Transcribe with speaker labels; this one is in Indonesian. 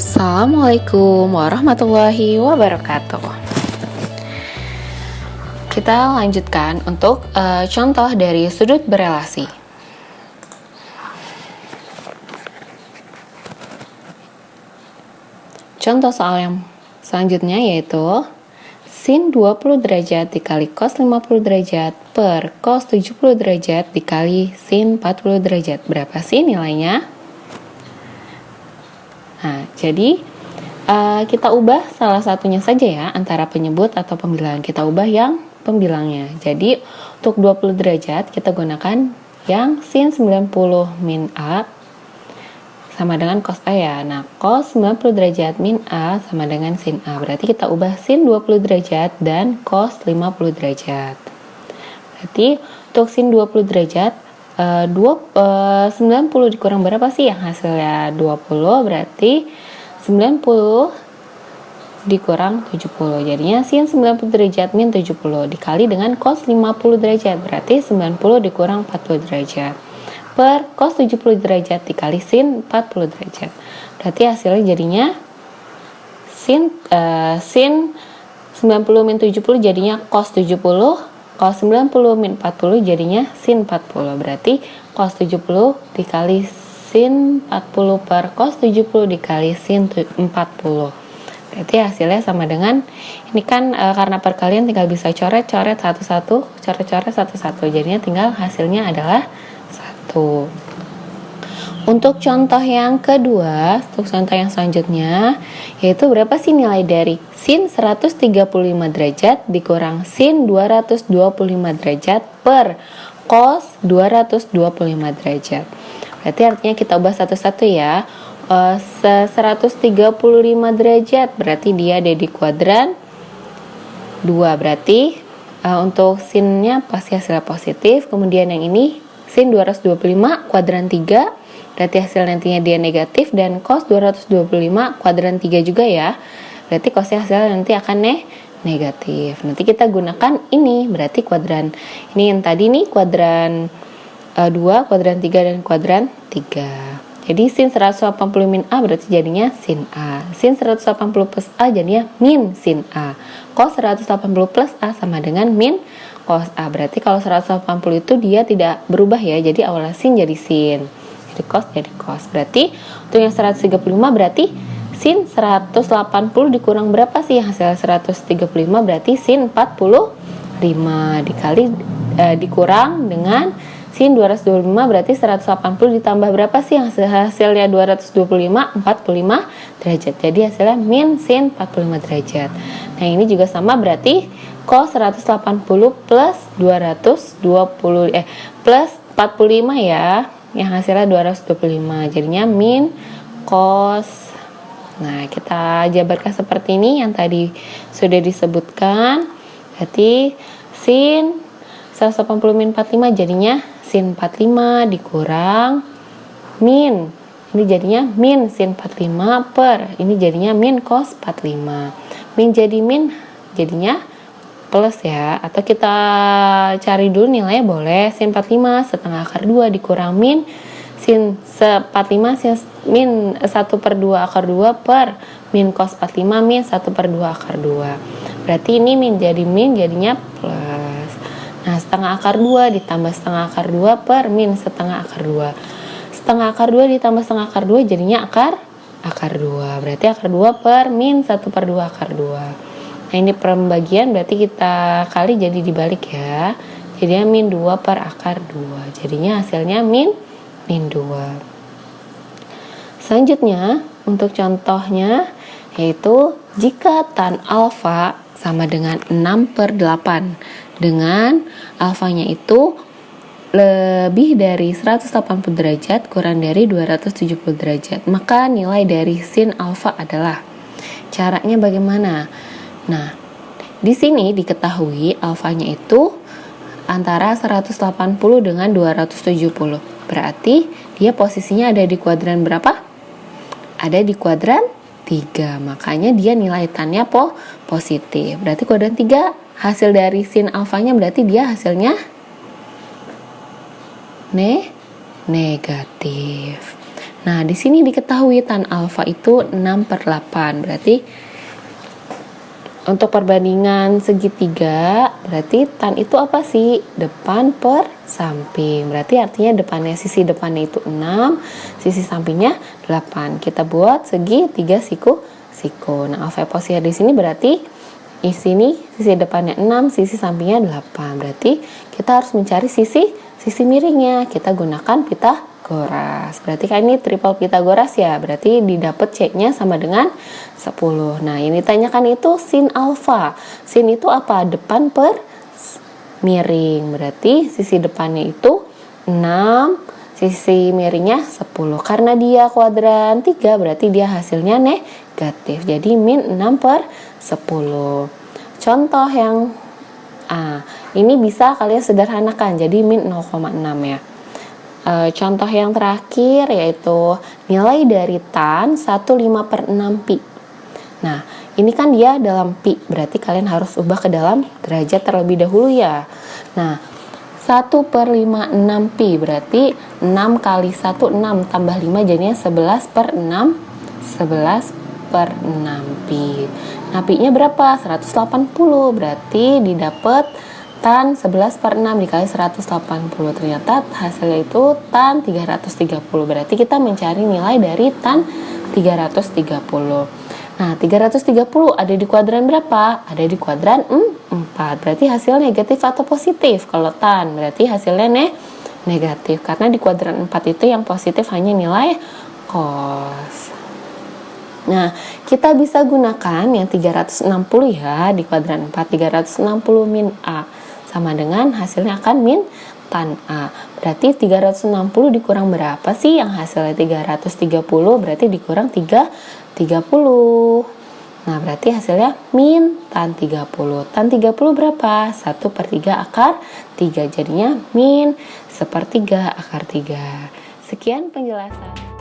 Speaker 1: Assalamualaikum warahmatullahi wabarakatuh. Kita lanjutkan untuk contoh dari sudut berelasi. Contoh soal yang selanjutnya yaitu sin 20 derajat dikali cos 50 derajat per cos 70 derajat dikali sin 40 derajat. Berapa sih nilainya? Nah, jadi kita ubah salah satunya saja ya, antara penyebut atau pembilang. Kita ubah yang pembilangnya. Jadi, untuk 20 derajat kita gunakan yang sin 90 min A sama dengan cos A ya. Nah, cos 90 derajat min A sama dengan sin A. Berarti kita ubah sin 20 derajat dan cos 50 derajat. Berarti untuk sin 20 derajat 90 dikurang berapa sih yang hasilnya 20, berarti 90 dikurang 70, jadinya sin 90 derajat min 70 dikali dengan cos 50 derajat, berarti 90 dikurang 40 derajat per cos 70 derajat dikali sin 40 derajat, berarti hasilnya jadinya sin 90 min 70 jadinya cos 70, cos 90 min 40 jadinya sin 40. Berarti cos 70 dikali sin 40 per cos 70 dikali sin 40. Berarti hasilnya sama dengan, ini kan karena perkalian tinggal bisa coret-coret satu-satu, coret-coret satu-satu. Jadinya tinggal hasilnya adalah 1. Untuk contoh yang kedua, untuk contoh yang selanjutnya, yaitu berapa sih nilai dari sin 135 derajat dikurang sin 225 derajat per cos 225 derajat. Berarti artinya kita ubah satu-satu ya. 135 derajat berarti dia ada di kuadran 2, berarti untuk sinnya pasti hasilnya positif. Kemudian yang ini sin 225 kuadran 3, berarti hasil nantinya dia negatif, dan cos 225 kuadran 3 juga ya, berarti cosnya hasil nanti akan negatif. Nanti kita gunakan ini, berarti kuadran ini yang tadi nih kuadran 2, kuadran 3, dan kuadran 3. Jadi sin 180 min A berarti jadinya sin A, sin 180 plus A jadinya min sin A, cos 180 plus A sama dengan min cos A. Berarti kalau 180 itu dia tidak berubah ya, jadi awalnya sin jadi sin, jadi cos. Berarti untuk yang 135 berarti sin 180 dikurang berapa sih hasil 135, berarti sin 45 dikali dikurang dengan sin 225, berarti 180 ditambah berapa sih hasilnya 225, 45 derajat. Jadi hasilnya min sin 45 derajat. Nah, ini juga sama, berarti cos 180 plus 220 plus 45 ya, yang hasilnya 225, jadinya min cos. Nah, kita jabarkan seperti ini yang tadi sudah disebutkan. Berarti sin 180 min 45 jadinya sin 45 dikurang min, ini jadinya min sin 45 per ini jadinya min cos 45. Min jadi min jadinya plus ya, atau kita cari dulu nilainya boleh. Sin 45 setengah akar 2 dikurang min sin 45 sin min 1 per 2 akar 2 per min cos 45 min 1 per 2 akar 2. Berarti ini min jadi min jadinya plus. Nah, setengah akar 2 ditambah setengah akar 2 per min setengah akar 2. Setengah akar 2 ditambah setengah akar 2 jadinya akar 2. Berarti akar 2 per min 1 per 2 akar 2. Nah, ini pembagian berarti kita kali jadi dibalik ya. Jadinya min 2 per akar 2. Jadinya hasilnya min 2. Selanjutnya, untuk contohnya yaitu jika tan alfa sama dengan 6 per 8 dengan alfanya itu lebih dari 180 derajat kurang dari 270 derajat, maka nilai dari sin alfa adalah. Caranya bagaimana? Nah, di sini diketahui alfanya itu antara 180 dengan 270. Berarti dia posisinya ada di kuadran berapa? Ada di kuadran 3. Makanya dia nilai tannya positif. Berarti kuadran 3 hasil dari sin alfanya berarti dia hasilnya negatif. Nah, di sini diketahui tan alfa itu 6/8. Berarti untuk perbandingan segitiga, berarti tan itu apa sih? Depan per samping. Berarti artinya sisi depannya itu 6, sisi sampingnya 8. Kita buat segi 3 siku. Nah, alfa posisi di sini berarti di sini sisi depannya 6, sisi sampingnya 8. Berarti kita harus mencari sisi miringnya. Kita gunakan Pitagoras. Berarti kan ini triple Pitagoras ya. Berarti didapat C-nya sama dengan 10. Nah, ini ditanyakan itu sin alfa. Sin itu apa? Depan per miring. Berarti sisi depannya itu 6, sisi miringnya 10. Karena dia kuadran 3, berarti dia hasilnya negatif. Jadi min 6/10. Contoh yang ini bisa kalian sederhanakan. Jadi min 0,6 ya. Contoh yang terakhir yaitu nilai dari tan 1/5/6 pi. Nah, ini kan dia dalam pi, berarti kalian harus ubah ke dalam derajat terlebih dahulu ya. Nah, 1/56 pi berarti 6 kali 1 6 tambah 5 jadinya 11/6 pi. Nah, pi-nya berapa? 180. Berarti didapat tan 11/6 dikali 180. Ternyata hasilnya itu tan 330. Berarti kita mencari nilai dari tan 330. Nah, 330 ada di kuadran berapa? Ada di kuadran 4. Berarti hasil negatif atau positif? Kalau tan, berarti hasilnya negatif. Karena di kuadran 4 itu yang positif hanya nilai cos. Nah, kita bisa gunakan yang 360 ya di kuadran 4. 360 min A sama dengan hasilnya akan min tan A. Berarti 360 dikurang berapa sih? Yang hasilnya 330 berarti dikurang 30. Nah, berarti hasilnya min tan 30. Tan 30 berapa? 1/3 akar 3. Jadinya min 1/3 akar 3. Sekian penjelasan.